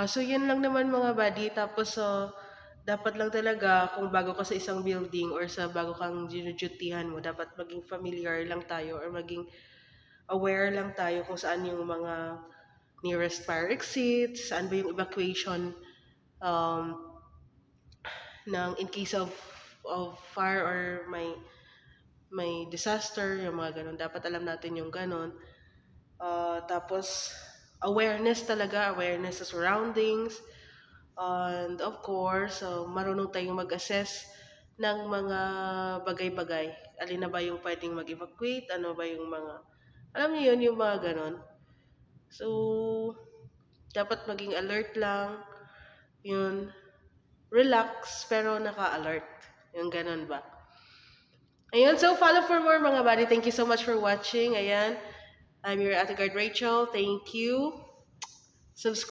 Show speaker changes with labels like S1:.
S1: So yun lang naman mga buddy. Tapos dapat lang talaga kung bago ka sa isang building or sa bago kang dinudutihan mo, dapat maging familiar lang tayo or maging aware lang tayo kung saan yung mga nearest fire exit, saan ba yung evacuation um, in case of fire or may disaster, yung mga ganun. Dapat alam natin yung ganun. Tapos, awareness sa surroundings. And of course, marunong tayong mag-assess ng mga bagay-bagay. Alin na ba yung pwedeng mag-evacuate, ano ba yung mga, alam niyo yun, yung mga ganon. So, dapat maging alert lang, yun, relax, pero naka-alert. Yung ganon ba? Ayan, so follow for more mga buddy. Thank you so much for watching. Ayan, I'm your Ate Guard Rachel. Thank you. Subscribe.